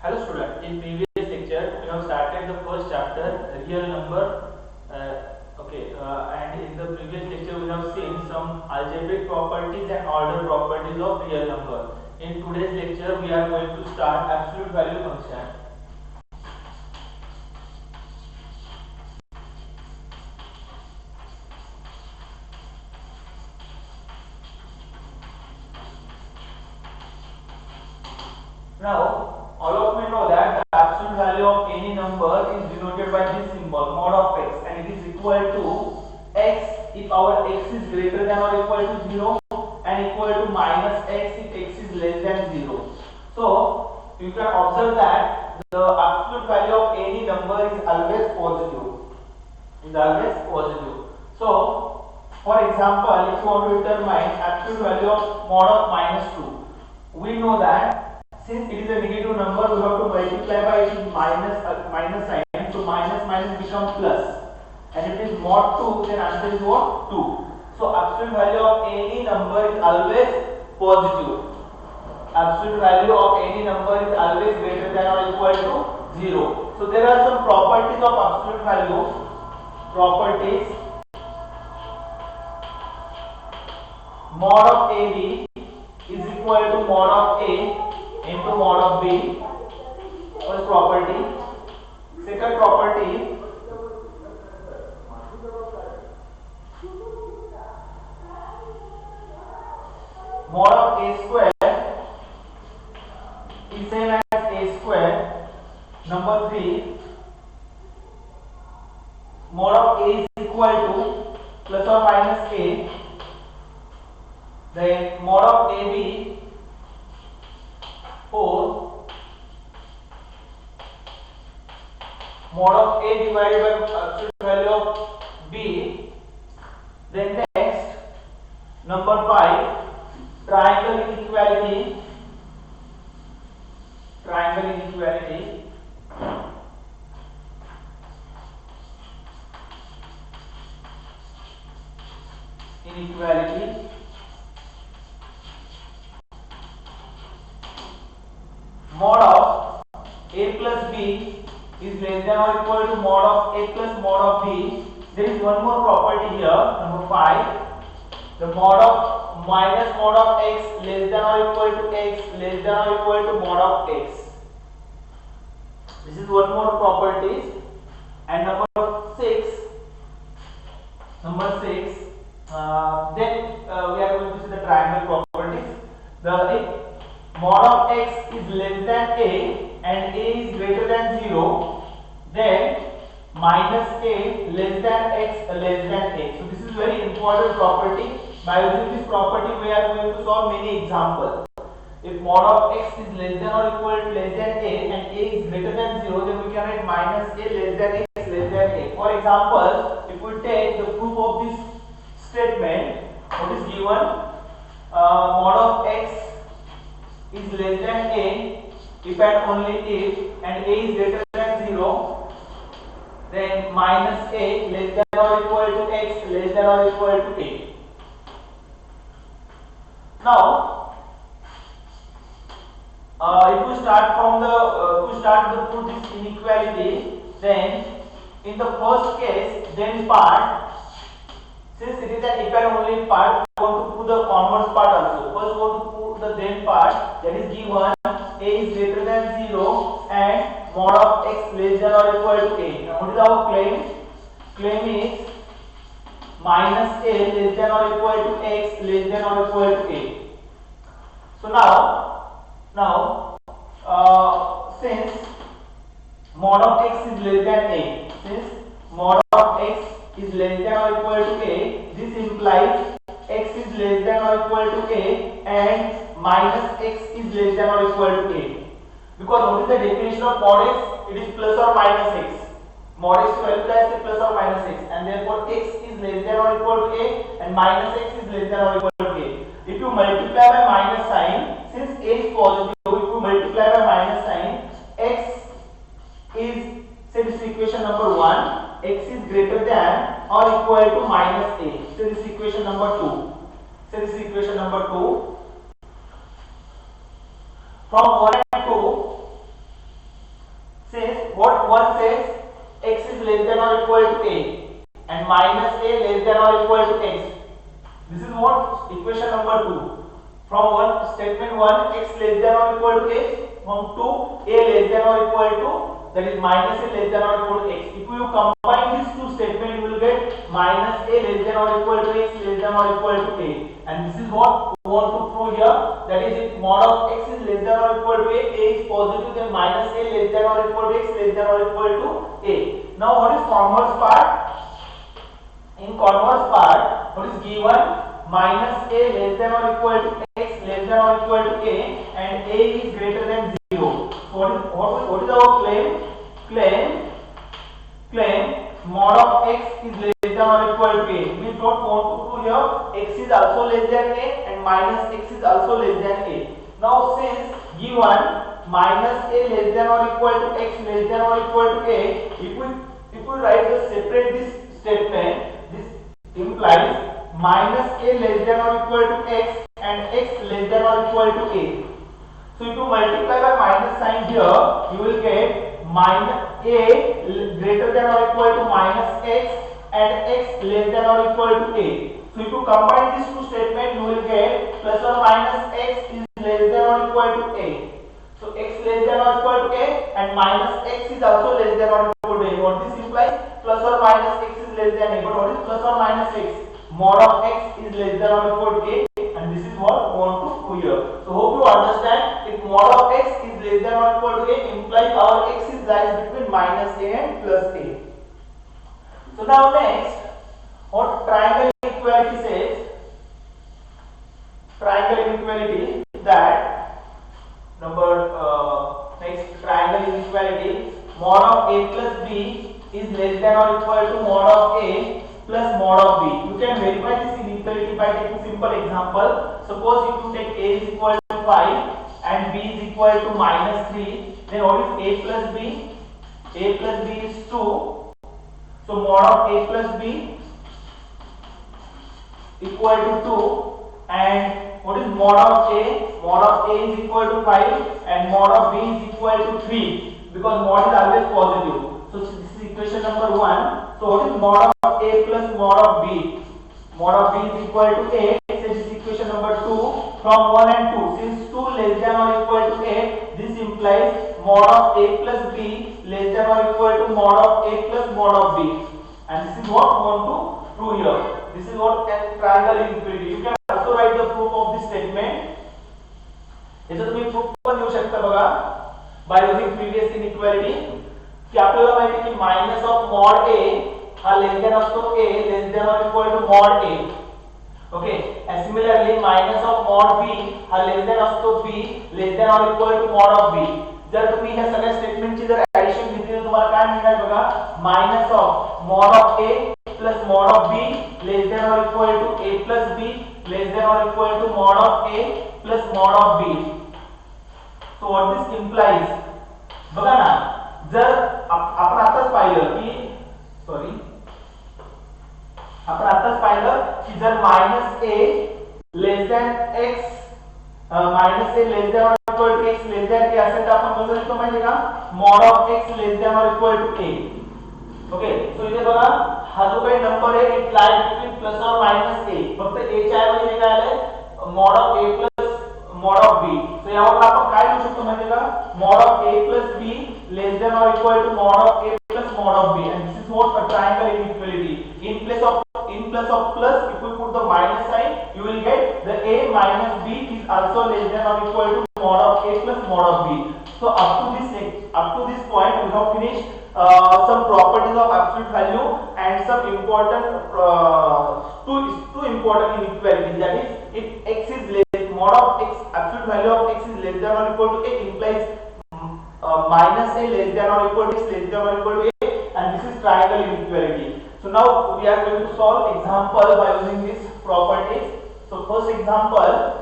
Hello student, in previous lecture we have started the first chapter real number and in the previous lecture we have seen some algebraic properties and order properties of real number. In today's lecture we are going to start absolute value function. Now, all of you know that the absolute value of any number is denoted by this symbol mod of x, and it is equal to x if our x is greater than or equal to 0 and equal to minus x if x is less than 0. So, you can observe that the absolute value of any number is always positive. So, for example, if you want to determine absolute value of mod of minus 2, we know that since it is a negative number, we have to multiply by its minus sign. So minus minus become plus. And if it is mod 2, then answer is what? 2. So absolute value of any number is always positive. Absolute value of any number is always greater than or equal to 0. So there are some properties of absolute value. Properties. Mod of AB is equal to mod of A into mod of B. First property. Second property, mod of A square is same as A square. Number 3, mod of A is equal to plus or minus A. Then mod of AB 4, mod of A divided by absolute value of B. Then next, number 5, triangle inequality. Mod of A plus B is less than or equal to mod of A plus mod of B. There is one more property here, number 5. The mod of minus mod of x less than or equal to x less than or equal to mod of x. This is one more property. And number 6, then we are going to see the triangle properties. If mod of x is less than a and a is greater than 0, then minus a less than x less than a. So this is very important property. By using this property we are going to solve many examples. If mod of x is less than or equal to less than a and a is greater than 0, then we can write minus a less than x less than a. For example, if we take the proof of this statement, what is given? Mod of x is less than a if and only if and a is greater than 0, then minus a less than or equal to x less than or equal to a. Now, if we start from the proof this inequality, then in the first case, then part, since it is an if and only part, we want to prove the converse part also. First, we want to prove the then part, that is given a is greater than 0 and mod of x less than or equal to a. Now, what is our claim? Claim is minus a less than or equal to x less than or equal to a. So now since mod of x is less than a, is less than or equal to a, this implies x is less than or equal to a and minus x is less than or equal to a. Because what is the definition of mod x? It is plus or minus x. Mod x to multiply is plus or minus x, and therefore x is less than or equal to a and minus x is less than or equal to a. If you multiply by minus sign, since a is positive, if you multiply by minus sign, x is, say this is equation number 1, x is greater than or equal to minus a. Say this is equation number 2. From 1 and 2, minus a less than or equal to x. This is what equation number 2. From one statement 1 x less than or equal to x, from 2 a less than or equal to, that is minus a less than or equal to x. If you combine these two statements, you will get minus a less than or equal to x less than or equal to a. And this is what we want to prove here. That is, if mod of x is less than or equal to a is positive, then minus a less than or equal to x less than or equal to a. Now what is converse part? In converse part, what is given? Minus a less than or equal to x less than or equal to a, and a is greater than 0. So what is our claim? Claim mod of x is less than or equal to a. We don't want to prove here x is also less than a and minus x is also less than a. Now since given minus a less than or equal to x less than or equal to a, if we write the separate this statement, this implies minus a less than or equal to x and x less than or equal to a. So if you multiply by minus sign here, you will get minus a greater than or equal to minus x and x less than or equal to a. So if you combine these two statements, you will get plus or minus x is less than or equal to a. So x less than or equal to a and minus x is also less than or equal to a. What this implies? Plus or minus x is less than a. But what is plus or minus x? Mod of x is less than or equal to a, and this is what we want to prove here. So hope you understand, if mod of x is less than or equal to a implies our x is lies between minus a and plus a. So now next, what triangle inequality says? Triangle inequality that next triangle inequality, mod of a plus b is less than or equal to mod of a plus mod of b. You can verify this inequality by taking simple example. Suppose if you take a is equal to 5 and b is equal to minus 3, then what is a plus b? A plus b is 2. So mod of a plus b equal to 2, and what is mod of a? Mod of a is equal to 5 and mod of b is equal to 3, because mod is always positive. So this is equation number 1. So what is mod of a plus mod of b? Mod of b is equal to a. So this is equation number 2 from 1 and 2. Since 2 less than or equal to a, this implies mod of a plus b less than or equal to mod of a plus mod of b. And this is what we want to prove here. This is what triangle inequality. You can also write the proof of this statement. याचा तुम्ही proof पण देऊ शकता बघा by using previous inequality की आपल्याला माहिती आहे की मायनस ऑफ मॉड a हा लेस दॅन असतो a लेस दॅन और equal to mod a. Okay, and similarly minus of mod b हा लेस दॅन असतो b लेस दॅन और equal to mod of b. जर तुम्ही ह्या सगळ्या स्टेटमेंटची जर ऍडिशन घेतली तर तुम्हाला काय मिळणार बघा, minus of mod of a plus mod of b less than और equal to a plus b less than और equal to mod of a plus mod of b. So what this implies, बघा ना, जर आपण आताच पाहिलं की जर minus a less than x minus a less than और equal to x less than a असेल तर आपण कसं लिहितो माहिती का, mod of x less than और equal to a. Okay, so इथे बघा हा जो काही नंबर आहे it lies between plus or minus a. फक्त a च्या ऐवजी काय आलंय mod of a plus mod of b. So यावर आपण काय लिहू शकतो माहिती का, mod of a plus b less than और equal to mod of a plus mod of b. and this is what a triangle inequality. In place of plus, if we put the minus sign, you will get the a minus b is also less than or equal to mod of a plus mod of b. So up to this point we have finished some properties of absolute value and some important two important inequalities. That is, if x is less, mod of x, absolute value of x is less than or equal to a implies minus a less than or equal to x less than or equal to a, and this is triangle inequality. So now we are going to solve example by using these properties. So first example,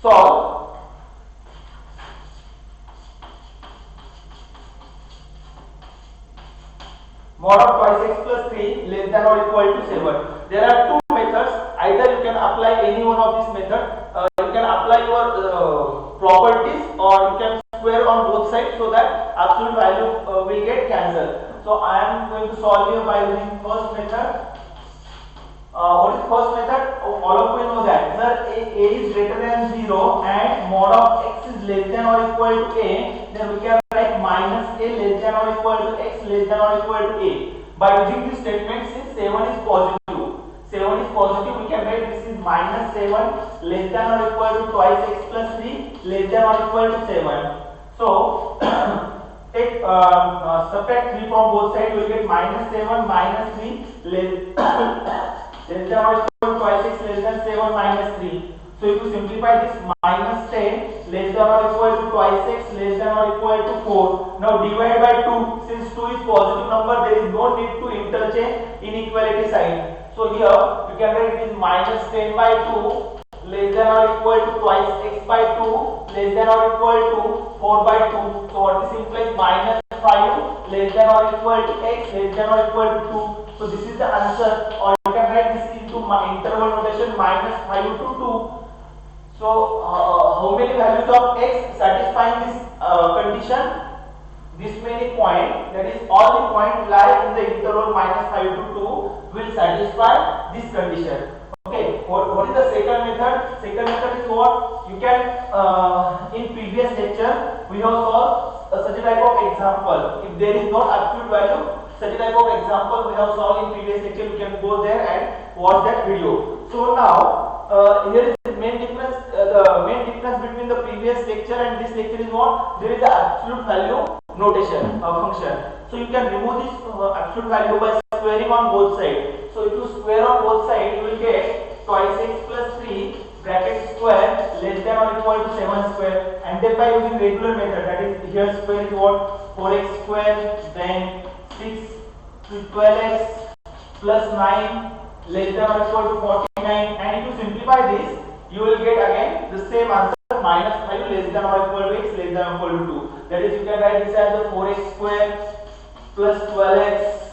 solve mod of twice x plus 3 less than or equal to 7. There are two methods. Either you can apply one of this method. You can apply your properties, or you can square on both sides so that absolute value will get cancelled. So I am going to solve here by using first method. What is first method? All of you know that a is greater than 0 and mod of x is less than or equal to a, then we can write minus a less than or equal to x less than or equal to a. By using this statement, since 7 is positive, we can write this is minus 7 less than or equal to twice x plus 3 less than or equal to 7. So take subtract 3 from both sides, you will get minus 7 minus 3 less less than or equal to twice x less than 7 minus 3. So if you simplify this, minus 10 less than or equal to twice x less than or equal to 4. Now divide by 2. Since 2 is positive number, there is no need to interchange inequality sign. So here you can write it is minus 10 by 2 less than or equal to twice x by 2 less than or equal to 4 by 2. So what this implies, minus 5 less than or equal to x less than or equal to 2. So this is the answer, or you can write this into interval notation minus 5 to 2. So how many values of x satisfying this condition? This many point, that is all the point lie in the interval minus 5 to 2 will satisfy this condition. Okay, what is the second method? Second method is what? You can in previous lecture we have solved such a type of example. If there is not absolute value, such a type of example we have solved in previous lecture. You can go there and watch that video. So now here is the main difference. The main difference between the previous lecture and this lecture is what? There is an absolute value notation function. So you can remove this absolute value by squaring on both sides. So if you square on both sides, you will get twice x plus 3 bracket square less than or equal to 7 square, and then by using regular method, that is here square is what? 4x square, then 6 to 12x plus 9 less than or equal to 49, and if you simplify this, you will get again the same answer, minus 5 less than or equal to x less than or equal to 2. That is, you can write this as the 4x square plus 12x.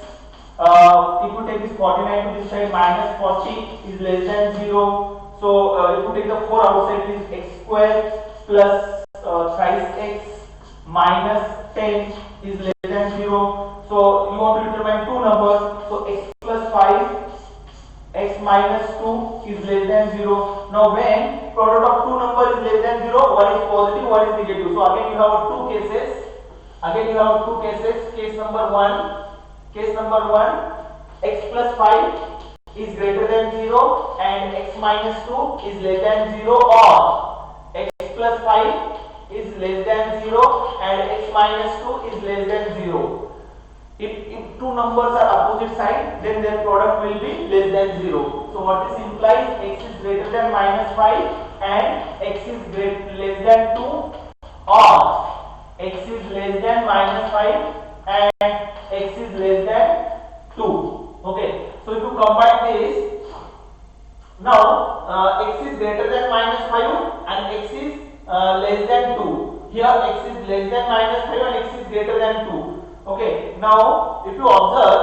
If you take this 49 to this side, minus 40 is less than 0. So if you take the 4 outside, it is x square plus thrice x minus 10 is less than 0. So you want to determine two numbers. So x plus 5, x minus 2 is less than 0. Now when product of two numbers is less than 0, one is positive, one is negative. So again you have two cases. Case number 1. Case number 1, x plus 5 is greater than 0 and x minus 2 is less than 0, or x plus 5 is less than 0 and x minus 2 is less than 0. If two numbers are opposite side, then their product will be less than 0. So what this implies, x is greater than minus 5 and x is less than 2, or x is less than minus 5 and x is less than 2. Okay, so if you combine this, now x is greater than minus 5 and x is less than 2. Here x is less than minus 5 and x is greater than 2. Okay, now if you observe,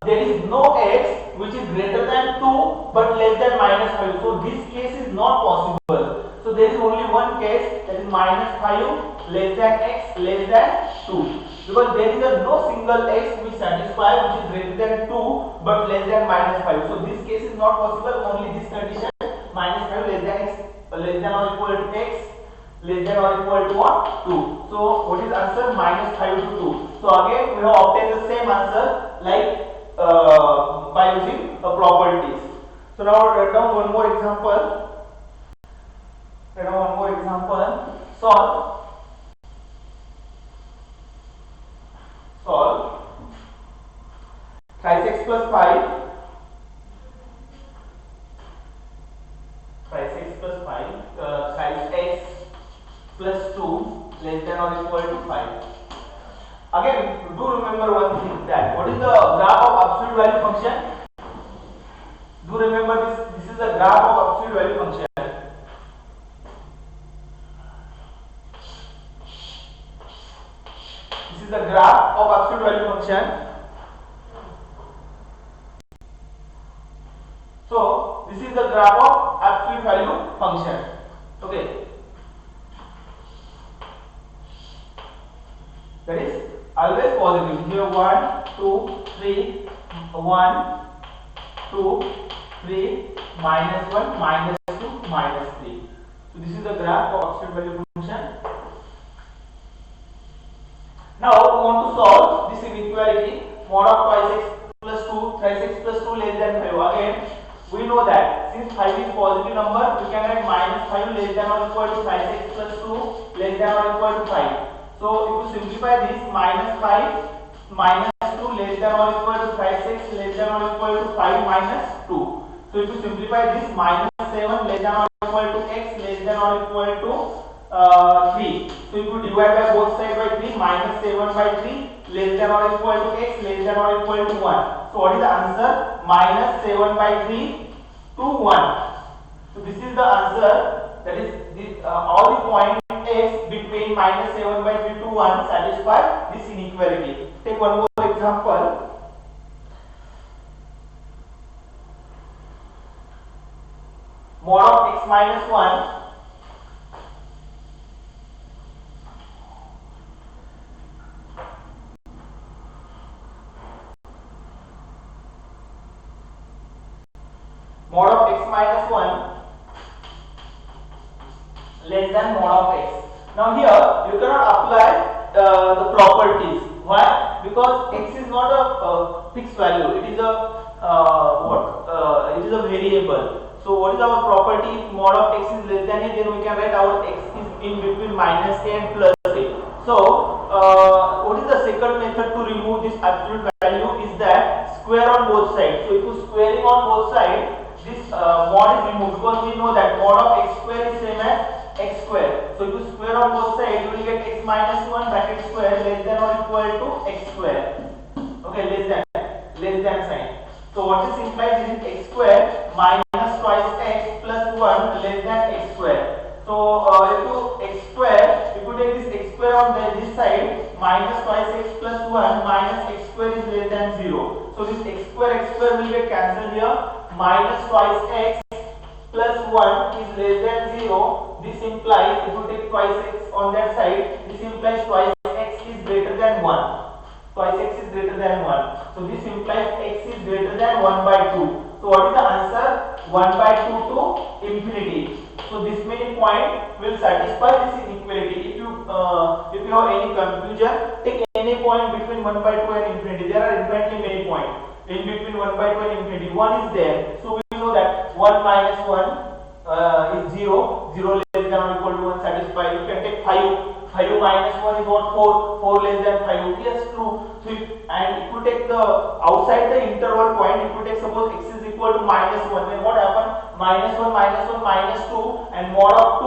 there is no x which is greater than 2 but less than minus 5. So this case is not possible. So there is only one case, that is minus 5 less than x less than 2. Because there is no single x which satisfies which is greater than 2 but less than minus 5. So this case is not possible. Only this condition, minus 5 less than x less than or equal to x less than or equal to what? 2. So what is answer? Minus 5 to 2. So again we have obtained the same answer like by using properties. So now write down one more example. Solve 5x plus 5. 5x plus 5 5x plus 2 less than or equal to 5. Again, do remember one thing, that what is the graph of absolute value function? Do remember this is the graph of absolute value function. This is the graph of absolute value function. this is the graph of absolute value function. Okay, that is always positive. Here 1 2 3 1 2 3 minus 1 minus 2 minus 3. So this is the graph of absolute value function. Now we want to solve this inequality mod of twice x plus 2 thrice x plus 2 less than 5. Again we know that since 5 is positive number, we can write minus 5 less than or equal to thrice x plus 2 less than or equal to 5. So if you simplify this, minus 5 minus 2 less than or equal to thrice x less than or equal to 5 minus 2. So if you simplify this, minus 7 less than or equal to x less than or equal to 3. So if you divide by both sides by 3, minus 7 by 3 less than or equal to x less than or equal to 1. So what is the answer? Minus 7 by 3 to 1. So this is the answer. That is all the points x between minus 7 by 3 to 1 satisfy this inequality. Take one more example. Mod of x minus 1 mod of x minus 1 less than mod of x. Now here you cannot apply the properties. Why? Because x is not a fixed value. It is a it is a variable. So what is our property? If mod of x is less than a, then we can write our x is in between minus a and plus a. So what is the second method to remove this absolute value? Is that square on both sides. So if you squaring on both sides, this mod is removed, because we know that mod of x square is same as x square. So if you square on both sides, you will get x minus 1 bracket square less than or equal to x square. Okay, less than sign. So what this implies is x square minus twice x plus 1 less than x square. So if you x square, if you take this x square on this side, minus twice x plus 1 minus x square is less than 0. So this x square will get cancelled here. Minus twice x plus 1 is less than 0. This implies, if you take twice x on that side, this implies twice x is greater than 1. Twice x is greater than 1. So this implies x is greater than 1 by 2. So what is the answer? 1 by 2 to infinity. So this many point will satisfy this inequality. If you have any confusion, take any point between 1 by 2 and infinity. There are infinitely many points in between 1 by 2 and infinity. 1 is there. So we know that 1 minus 1 is 0. 0 less than or equal to 1 satisfied. You can take 5. 5 minus 1 is what? 4. 4 less than 5. Yes, true. So and if you take the outside the interval point, if you take suppose x is equal to minus 1, then what happen? Minus 1 minus 1 minus 2, and mod of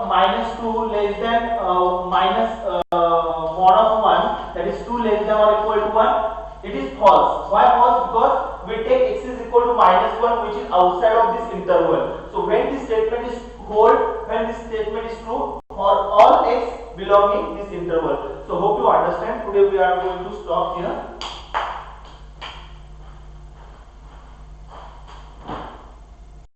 minus 2 less than mod of 1, that is 2 less than or equal to 1. It is false. Why false? Because we take x is equal to minus 1, which is outside of this interval. So when this statement is hold, when this statement is true for all x belonging this interval. So hope you understand. Today we are going to stop here.